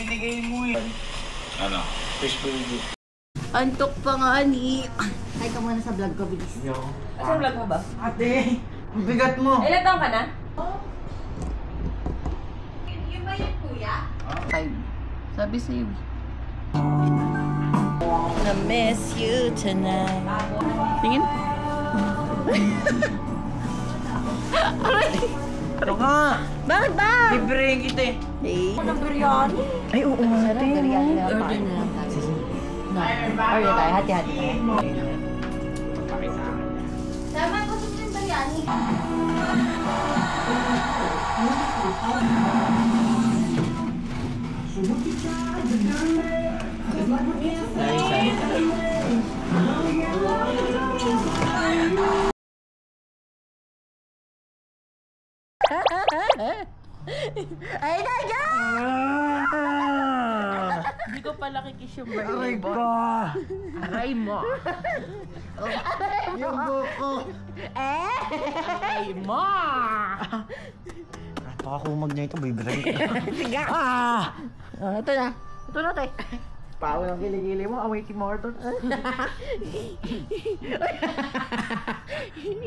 binigay mo eh. Ano? Fish burger. Antok pa nga ni. Ay ka muna sa vlog ko, bilis. Asa vlog mo ba? Ate, ang bigat mo. Ilan taong ka na? Yung ba yung kuya? 5. Sabi sa'yo. I miss you tonight. Tingin? Ano nga? Bakit ba? Libre kita eh. Anong biryani? Ay, oo nga. Sarap, biryani na lang tayo. Order tayo, hati-hati tayo. Sama ko sa yung biryani. Ay, Naja! Hindi ko pala kikis yung birthday Aray boy. ko! Aray mo. Yung buko! Aray mo. Pakakumag niya ito, bibiray. Tiga! Ito na. Ito na, tay. Pao ng kiligili mo, away Tim Horton.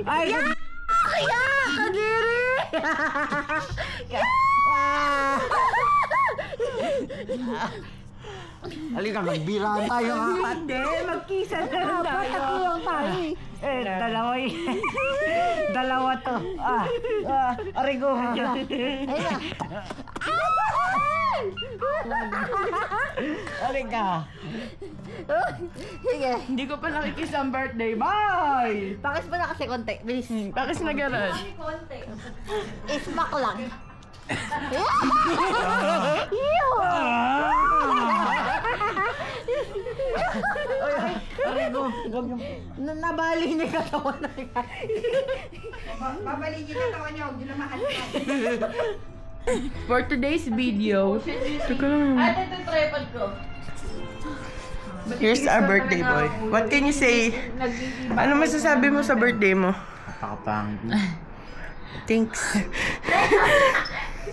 Ay! Kaya! Kadiri! Halika, magbiraan tayo ha. Hindi, magkisa na lang tayo. Tatlo lang tayo eh. Dalawa eh. Dalawa to. Aray ko. Ay na. Halika. Sige. Hindi ko pala kikis ang birthday boy. Pakis mo na kasi konti. Bilis. Bakit na gano'n? Ismak lang. Aray ko. Nabali na yung katawan na yan. Babalik yung katawan niyo, huwag niyo na maalikan. For today's video, teka lang. Ate, ito tripod ko. Here's our birthday boy. What can you say? Ano masasabi mo sa birthday mo? Napakapangit. Thanks.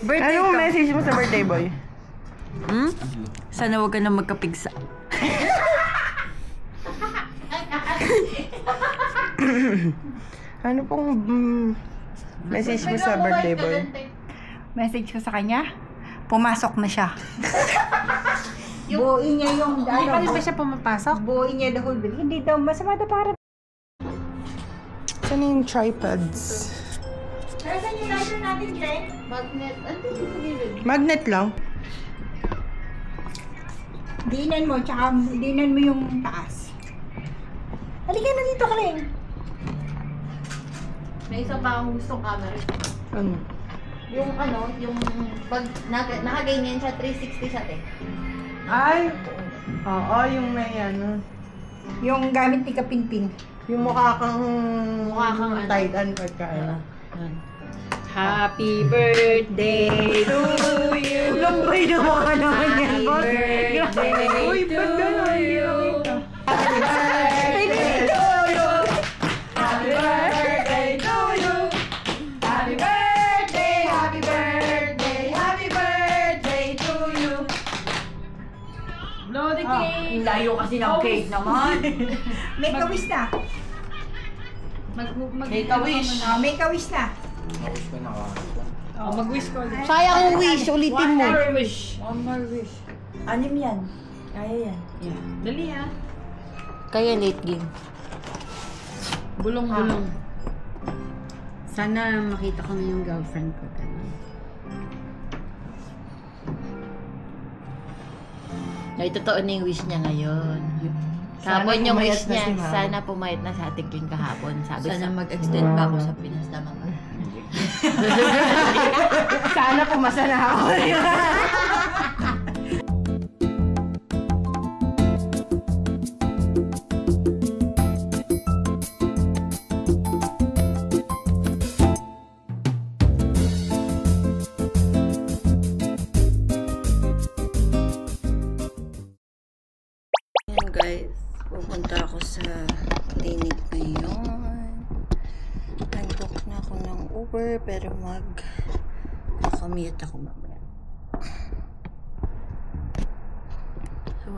Birthday Anong ko. message mo sa birthday boy? Sana huwag ka na magkapigsa. Ano pong message mo sa birthday boy? Message ko sa kanya, pumasok na siya. Buuin niya yung Hindi pa rin ba siya pumapasok? Buuin niya the whole day. Hindi daw, masama daw para. Saan yung tripods? Saan yung lighter natin, Jen? Magnet. Ano yung sabihin? Magnet lang. Diinan mo, tsaka diinan mo yung taas. Halika na dito ka rin. May isa pa akong gustong camera. Ano? Yung ano, yung pag nakaganyan siya, 360 siya, te. Ay! Oo, yung may ano. Yung gamit ni Kapinpin. Yung mukha kang ano. tied-an pagka ano. Happy birthday to you! Lumbay na mukha naman yan, boss. Uy, ba't gano'n? Hindi nakita. Happy birthday to you! Happy birthday to you! Happy birthday, happy birthday, happy birthday to you! Blow the cake! Layo kasi ng cake naman. Make a wish na. Make a wish. Make a wish na. Mag-wish ko ulit. Sayang yung wish, ulitin mo. Wish. One more wish. Anim yan. Kaya yan. Yeah. Dali ha. Kaya late game. Bulong-bulong. Sana makita ko na yung girlfriend ko. Ay, totoo na yung wish niya ngayon. Kahapon yung wish niya, sana pumayat na sa ating yung kahapon. Sabi sana mag-extend pa ako sa Pinas na mga. Sana pumasa na ako. Yan guys, pupunta ako sa clinic ngayon. Nag-book na ako ng Uber pero mag-commute ako mamaya.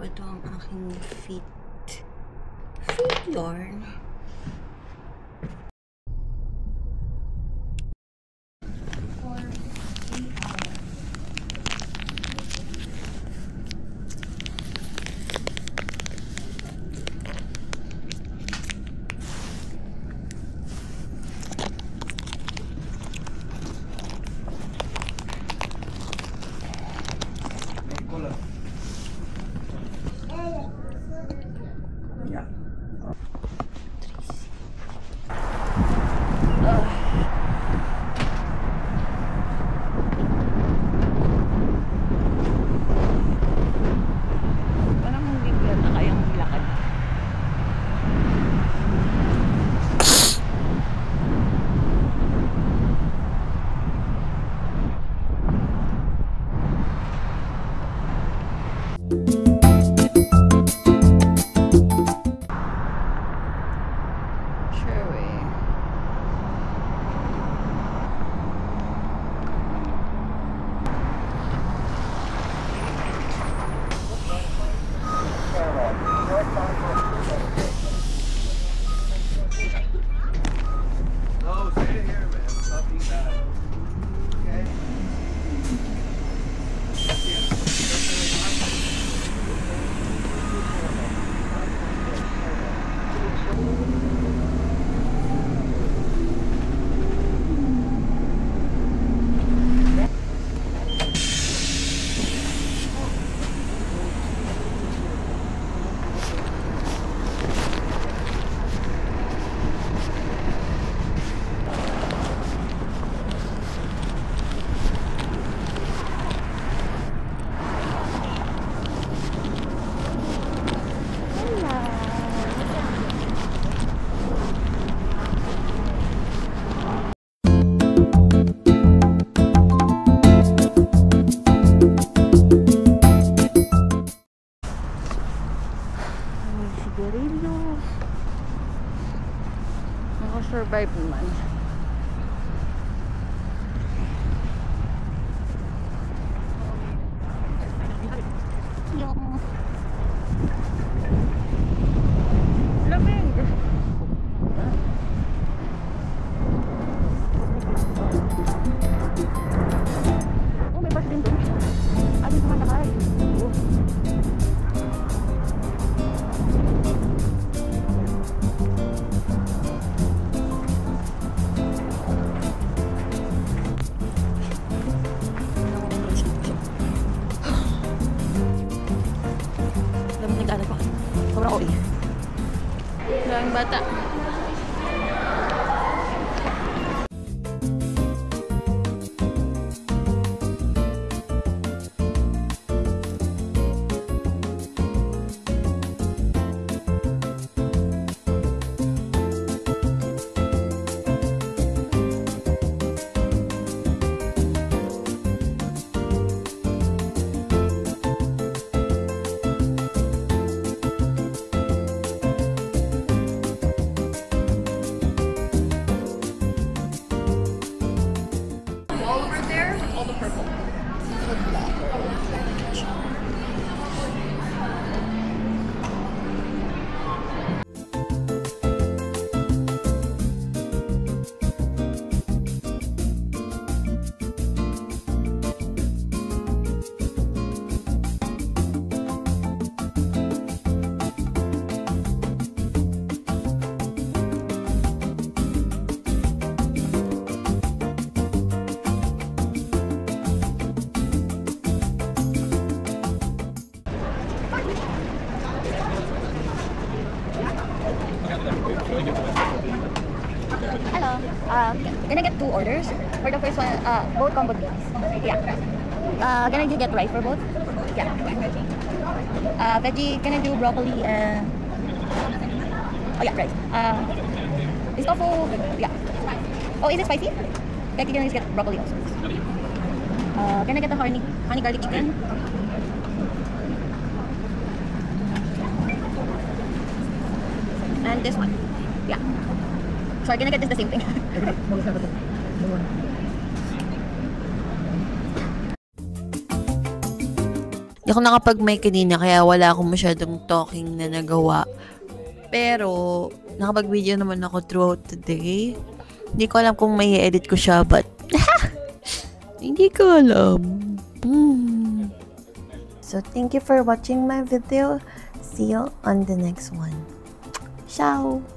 ito ang aking feet yarn. Naka-survive naman. Lamig! Oh, may bus din doon. Alin naman nakay? Sobrang OA. Daming bata. Hello. Can I get 2 orders? For the first one, both combo please. Yeah. Can I get rice for both? Yeah. Veggie, can I do broccoli and... Oh yeah, rice. Is tofu... Yeah. Oh, is it spicy? Okay, can I just get broccoli also? Can I get the honey garlic chicken? And this one. Yeah. Sorry, can I get this the same thing? Hindi ako nakapag-mic kanina kaya wala akong masyadong talking na nagawa. Pero, nakapag-video naman ako throughout the day. Hindi ko alam kung may edit ko siya, but hindi ko alam. So, thank you for watching my video. See you on the next one. Ciao!